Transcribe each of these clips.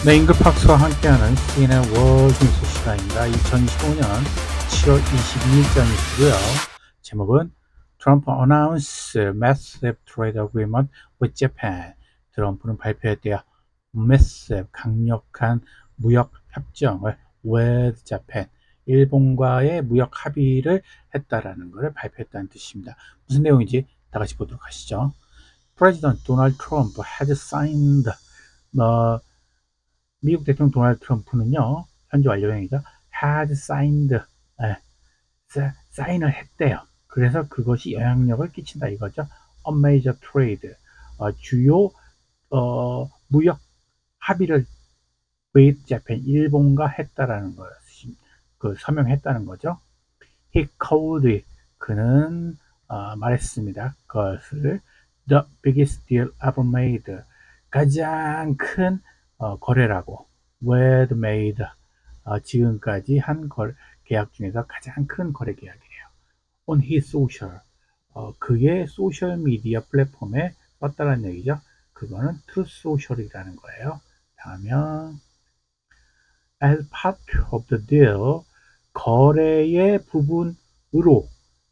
네, 잉글팍스와 함께하는 CNN 월드 뉴스 시간입니다. 2025년 7월 22일자 뉴스고요. 제목은 트럼프 announce massive trade agreement with Japan. 트럼프는 발표했대요. massive, 강력한 무역 협정을 with Japan, 일본과의 무역 합의를 했다라는 것을 발표했다는 뜻입니다. 무슨 내용인지 다 같이 보도록 하시죠. President Donald Trump has signed 미국 대통령 도널드 트럼프는요, 현재 완료형이죠. had signed, 사인을 했대요. 그래서 그것이 영향력을 끼친다 이거죠. a major trade, 주요 무역 합의를 with Japan, 일본과 했다라는 것, 서명했다는 거죠. He called, 그는 말했습니다. 그것을 the biggest deal ever made, 가장 큰 거래라고, with made, 지금까지 한 계약 중에서 가장 큰 거래 계약이에요. On his social, 그의 소셜 미디어 플랫폼에 썼다는 얘기죠. 그거는 Truth Social이라는 거예요. 다음은 as part of the deal, 거래의 부분으로,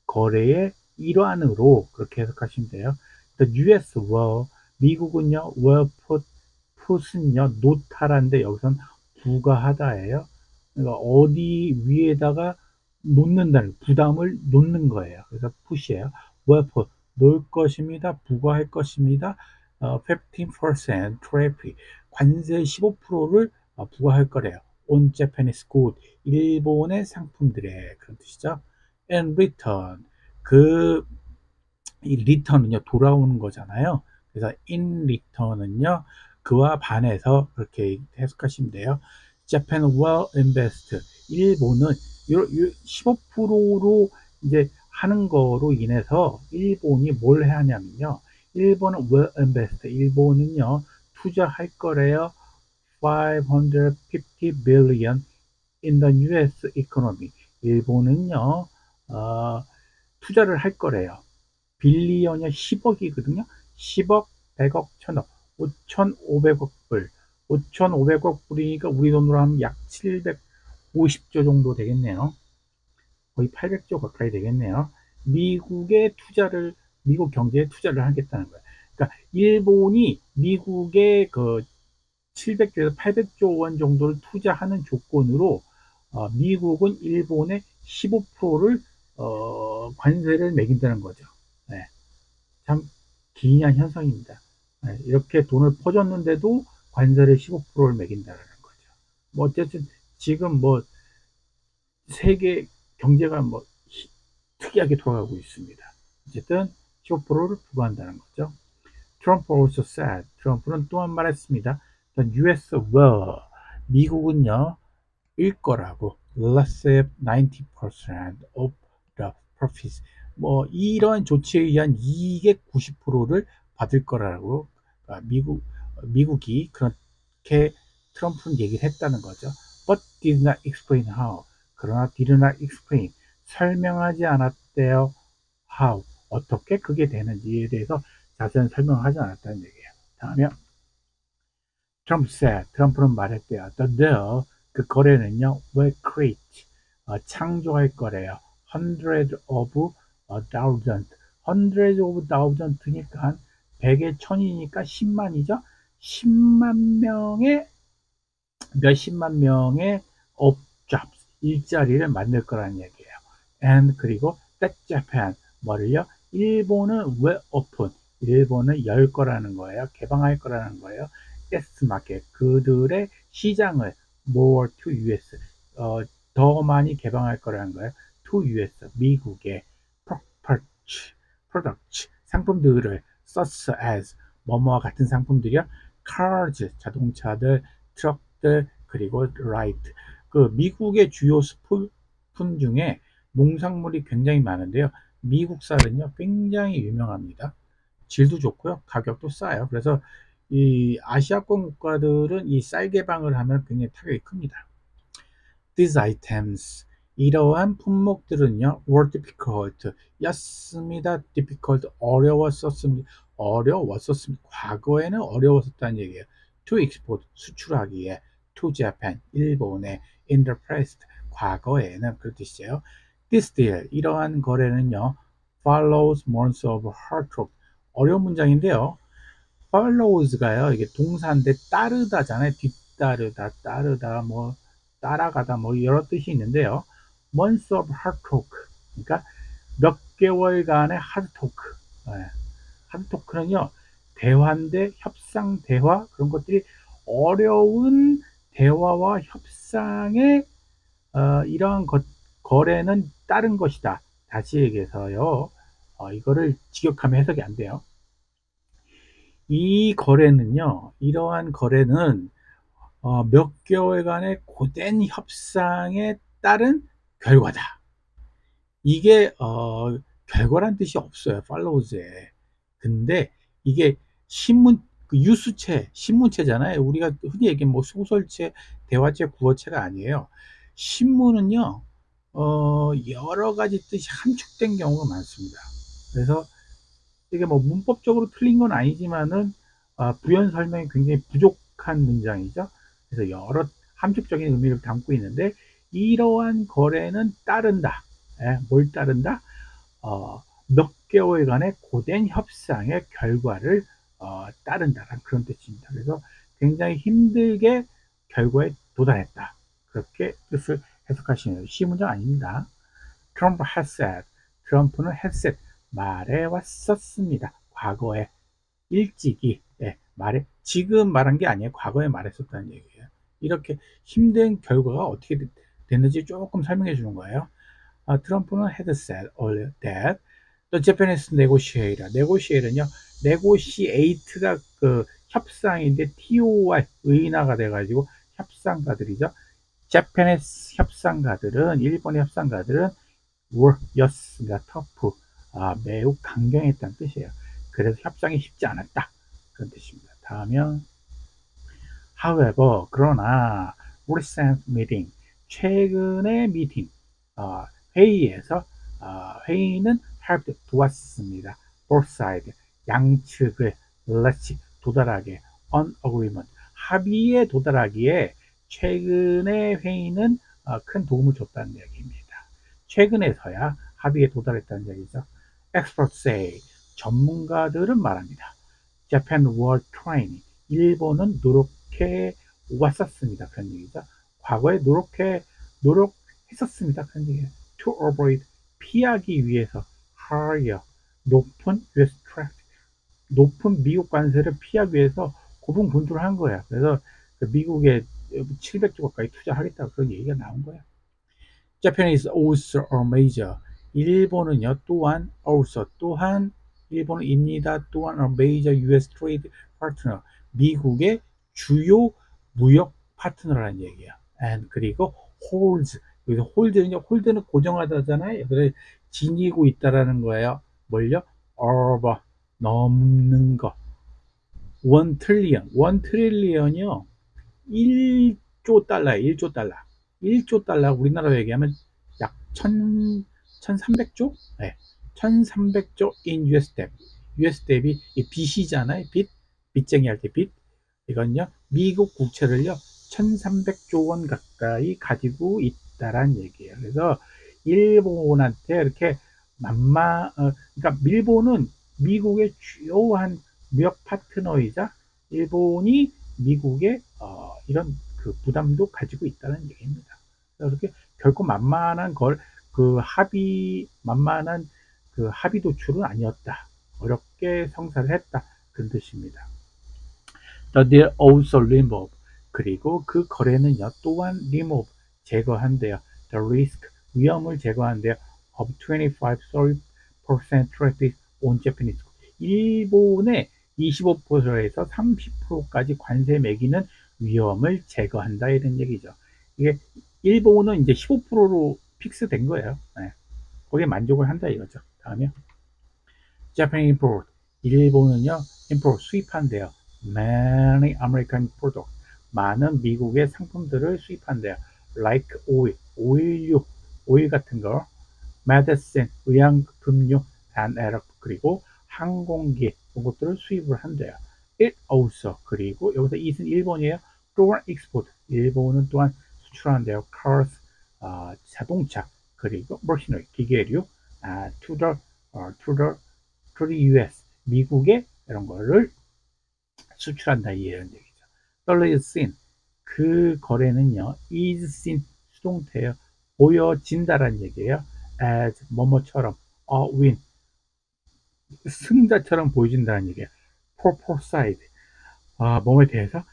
거래의 일환으로 그렇게 해석하시면 돼요. The US will, 미국은요, will put은요, 놓다란데 여기선 부가하다예요. 그러니까 어디 위에다가 놓는다는, 부담을 놓는 거예요. 그래서 put이에요. will put, 놓을 것입니다. 부과할 것입니다. 15% tariff, 관세 15%를 부과할 거래요. on Japanese good, 일본의 상품들의, 그런 뜻이죠. and return, 이 return은요, 돌아오는 거잖아요. 그래서 in return은요, 그와 반해서 그렇게 해석하시면 돼요. Japan will invest, 일본은 15%로 이제 하는 거로 인해서 일본이 뭘 해야 하냐면요, 일본은 will invest, 일본은요, 투자할 거래요. 550 billion in the US economy, 일본은요, 투자를 할 거래요. 빌리언이 10억이거든요. 10억, 100억, 1000억, 5,500억 불. 5,500억 불이니까 우리 돈으로 하면 약 750조 정도 되겠네요. 거의 800조 가까이 되겠네요. 미국의 투자를, 미국 경제에 투자를 하겠다는 거예요. 그러니까 일본이 미국의 그 700조에서 800조 원 정도를 투자하는 조건으로 미국은 일본의 15%를 관세를 매긴다는 거죠. 네. 참 기이한 현상입니다. 네. 이렇게 돈을 퍼줬는데도 관세를 15%를 매긴다는 거죠. 뭐 어쨌든 지금 뭐 세계 경제가 뭐 특이하게 돌아가고 있습니다. 어쨌든 15%를 부과한다는 거죠. 트럼프 also said, 트럼프는 또한 말했습니다. The US will, 미국은요, 일 거라고, receive 90% of the profits, 뭐 이런 조치에 의한 이익의 90%를 받을 거라고, 미국이 그렇게 트럼프는 얘기를 했다는 거죠. But did not explain how, 그러나 did not explain, 설명하지 않았대요. how, 어떻게 그게 되는지에 대해서 자세한 설명을 하지 않았다는 얘기예요. 다음에 트럼프 said, 트럼프는 말했대요. The deal, 그 거래는요, will create, 창조할 거래요. hundred of thousand, hundred of thousand니까 100의 1000이니까 10만이죠. 10만 명의, 몇십만 명의 of jobs, 일자리를 만들 거라는 얘기예요. And 그리고 that Japan, 뭐를요? 일본은 will open, 일본은 열 거라는 거예요. 개방할 거라는 거예요. S 마켓, 그들의 시장을 more to US, 더 많이 개방할 거라는 거예요. to US, 미국의 products, 상품들을 such as, 뭐뭐와 같은 상품들이요. cars, 자동차들, 트럭들, 그리고 light, 그 미국의 주요 수품 중에 농산물이 굉장히 많은데요. 미국 쌀은요, 굉장히 유명합니다. 질도 좋고요, 가격도 싸요. 그래서 이 아시아권 국가들은 이 쌀 개방을 하면 굉장히 타격이 큽니다. These items, 이러한 품목들은요, were difficult, 였습니다. difficult, 어려웠었습니다. 과거에는 어려웠었다는 얘기예요. to export 수출하기에 to Japan 일본에 in the past 과거에는 그런 뜻이에요. This deal 이러한 거래는요 follows months of hard work 어려운 문장인데요. follows가요 이게 동사인데 따르다잖아요. 뒤따르다 따르다 뭐 따라가다 뭐 여러 뜻이 있는데요. months of hard work 그러니까 몇 개월간의 하드토크 하드토크는요 대화인데 협상 대화 그런 것들이 어려운 대화와 협상의 이러한 거래는 따른 것이다. 다시 얘기해서요 이거를 직역하면 해석이 안 돼요. 이 거래는요 이러한 거래는 몇 개월간의 고된 협상에 따른 결과다. 이게 결과란 뜻이 없어요 follows에. 근데 이게 신문 그 뉴스체 신문체잖아요. 우리가 흔히 얘기하는 뭐 소설체 대화체 구어체가 아니에요. 신문은요 여러 가지 뜻이 함축된 경우가 많습니다. 그래서 이게 뭐 문법적으로 틀린 건 아니지만은 부연 설명이 굉장히 부족한 문장이죠. 그래서 여러 함축적인 의미를 담고 있는데 이러한 거래는 따른다. 뭘 따른다? 몇 개월간의 고된 협상의 결과를 따른다라는 그런 뜻입니다. 그래서 굉장히 힘들게 결과에 도달했다. 그렇게 뜻을 해석하시면 쉬운 문장 아닙니다. Trump has said. 트럼프는 has said. 말해왔었습니다. 과거에 일찍이 말해 지금 말한 게 아니에요. 과거에 말했었다는 얘기예요. 이렇게 힘든 결과가 어떻게 됐는지 조금 설명해 주는 거예요. 트럼프는 had said earlier that the Japanese negotiator는요, negotiate가 그 협상인데 TO와 의인화가 돼가지고 협상가들이죠. Japanese 협상가들은 일본의 협상가들은 were 였으니까 tough 매우 강경했다는 뜻이에요. 그래서 협상이 쉽지 않았다 그런 뜻입니다. 다음은 however 그러나 recent meeting 최근의 미팅 회의에서 회의는 helped 도왔습니다. both sides 양측을 reach 도달하게 on agreement 합의에 도달하기에 최근의 회의는 큰 도움을 줬다는 얘기입니다. 최근에서야 합의에 도달했다는 얘기죠. Experts say 전문가들은 말합니다. Japan was trying 일본은 노력해 왔었습니다. 그런 얘기죠. 과거에 노력했었습니다. 그런 얘기예요. To avoid 피하기 위해서 higher 높은 US traffic 높은 미국 관세를 피하기 위해서 고분분투를 한 거야. 그래서 미국에 700조 가까이 투자하겠다고 그런 얘기가 나온 거야. Japan is also a major. 일본은요 또한 also 또한 일본입니다. 또한 a major US trade partner. 미국의 주요 무역 파트너라는 얘기야. And 그리고 holds. 여기서 hold는 고정하다잖아요. 그래서 지니고 있다라는 거예요. 뭘요? over 넘는 거. 1 트릴리언. 1 트릴리언이요. 1조 달러예요. 1조 달러. 1조 달러 우리나라로 얘기하면 약 1300조? 네. 1300조 in US 대비. US 대비 이 빚이잖아요. 빚쟁이 할 때 빚. 이건요. 미국 국채를요. 1300조 원 가까이 가지고 있다란 얘기예요. 그래서 일본한테 이렇게 그러니까 일본은 미국의 주요한 무역 파트너이자 일본이 미국의 이런 그 부담도 가지고 있다는 얘기입니다. 이렇게 결코 만만한 만만한 그 합의 도출은 아니었다. 어렵게 성사를 했다. 그런 뜻입니다. The deal also remove 그리고 그 거래는요 또한 remove 제거한대요. The risk 위험을 제거한대요. of 25-30% traffic on Japanese 일본의 25%에서 30%까지 관세 매기는 위험을 제거한다 이런 얘기죠. 이게 일본은 이제 15%로 픽스된 거예요. 네. 거기에 만족을 한다 이거죠. 다음에 Japan import 일본은요 import 수입한대요. Many American products 많은 미국의 상품들을 수입한대요. Like oil 오일류 오일 같은 거 medicine 의약품류 and 그리고 항공기 이런 것들을 수입을 한대요. it also. 그리고 여기서 it은 일본이에요. 또한 export. 일본은 또한 수출한대요. cars, 자동차, 그리고 machinery, 기계류, to the US, 미국에 이런 거를 수출한다 이런 얘기죠. 떨어져 seen. 그 거래는요, is seen 수동태예요. 보여진다라는 얘기예요. as 뭐뭐처럼 win 승자처럼 보여진다는 얘기예요. both side 뭐뭐에 대해서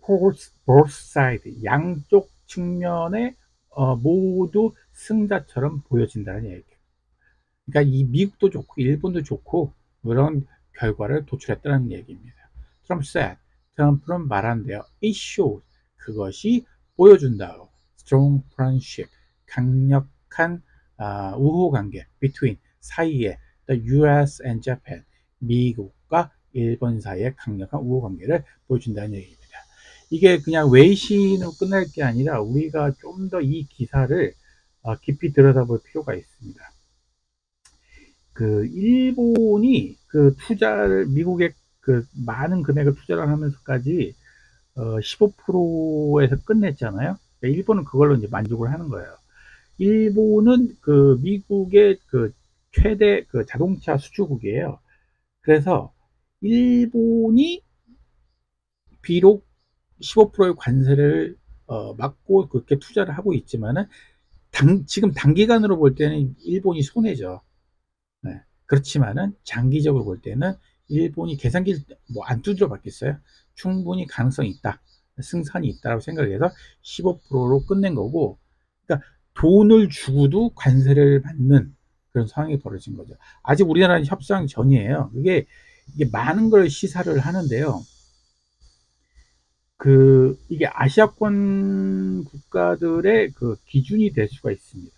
both side 양쪽 측면에 모두 승자처럼 보여진다는 얘기예요. 그러니까 이 미국도 좋고 일본도 좋고 그런 결과를 도출했다는 얘기입니다. 트럼프는 말한대요. It shows 그것이 보여준다. Strong friendship 강력한 우호관계 between 사이에 the US and Japan 미국과 일본 사이의 강력한 우호관계를 보여준다는 얘기입니다. 이게 그냥 외신으로 끝날 게 아니라 우리가 좀 더 이 기사를 깊이 들여다볼 필요가 있습니다. 그 일본이 그 투자를 미국에 그 많은 금액을 투자를 하면서까지 15%에서 끝냈잖아요. 그러니까 일본은 그걸로 이제 만족을 하는 거예요. 일본은 그 미국의 그 최대 그 자동차 수출국이에요. 그래서 일본이 비록 15%의 관세를 막고 그렇게 투자를 하고 있지만은 지금 단기간으로 볼 때는 일본이 손해죠. 네. 그렇지만은 장기적으로 볼 때는 일본이 계산기를 뭐 안 두드려 봤겠어요. 충분히 가능성이 있다. 승산이 있다고 생각을 해서 15%로 끝낸 거고, 그러니까 돈을 주고도 관세를 받는 그런 상황이 벌어진 거죠. 아직 우리나라는 협상 전이에요. 이게 많은 걸 시사를 하는데요. 이게 아시아권 국가들의 그 기준이 될 수가 있습니다.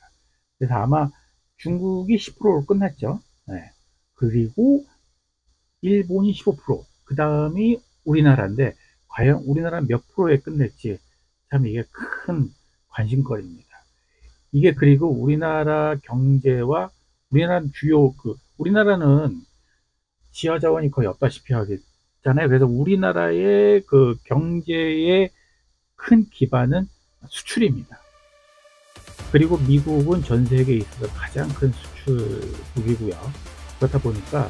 그래서 아마 중국이 10%로 끝났죠. 네. 그리고 일본이 15%, 그 다음이 우리나라인데 과연 우리나라는 몇 프로에 끝낼지 참 이게 큰 관심거리입니다. 이게 그리고 우리나라 경제와 우리나라는 우리나라는 지하 자원이 거의 없다시피 하잖아요. 그래서 우리나라의 그 경제의 큰 기반은 수출입니다. 그리고 미국은 전 세계에 있어서 가장 큰 수출국이고요. 그렇다 보니까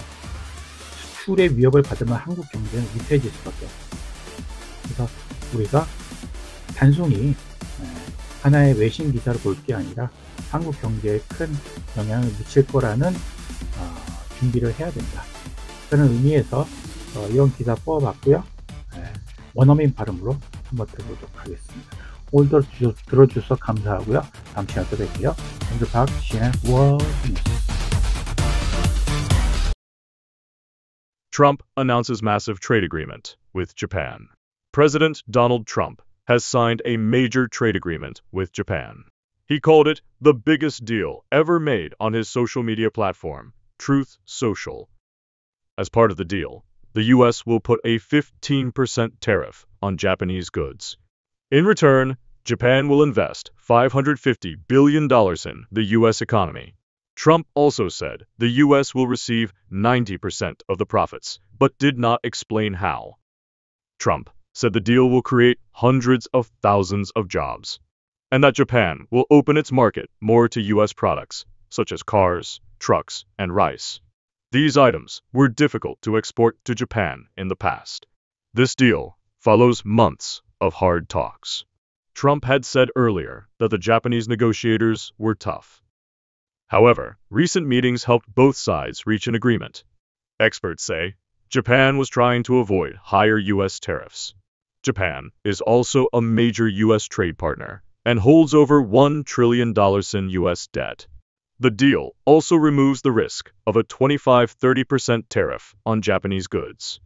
수출의 위협을 받으면 한국 경제는 위태해질 수밖에 없습니다. 그래서 우리가 단순히 하나의 외신 기사를 볼 게 아니라 한국 경제에 큰 영향을 미칠 거라는 준비를 해야 된다. 그런 의미에서 이런 기사 뽑아봤고요. 원어민 발음으로 한번 들어보도록 하겠습니다. 오늘도 들어주셔서 감사하고요. 다음 시간에 또 뵐게요. 박시의 월드 뉴스. Trump announces massive trade agreement with Japan. President Donald Trump has signed a major trade agreement with Japan. He called it the biggest deal ever made on his social media platform, Truth Social. As part of the deal, the U.S. will put a 15% tariff on Japanese goods. In return, Japan will invest $550 billion in the U.S. economy. Trump also said the U.S. will receive 90% of the profits, but did not explain how. Trump said the deal will create hundreds of thousands of jobs, and that Japan will open its market more to U.S. products, such as cars, trucks, and rice. These items were difficult to export to Japan in the past. This deal follows months of hard talks. Trump had said earlier that the Japanese negotiators were tough. However, recent meetings helped both sides reach an agreement. Experts say Japan was trying to avoid higher U.S. tariffs. Japan is also a major U.S. trade partner and holds over $1 trillion in U.S. debt. The deal also removes the risk of a 25-30% tariff on Japanese goods.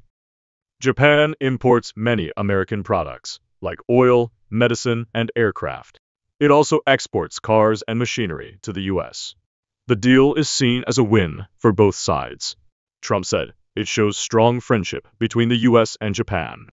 Japan imports many American products, like oil, medicine, and aircraft. It also exports cars and machinery to the U.S. The deal is seen as a win for both sides. Trump said it shows strong friendship between the U.S. and Japan.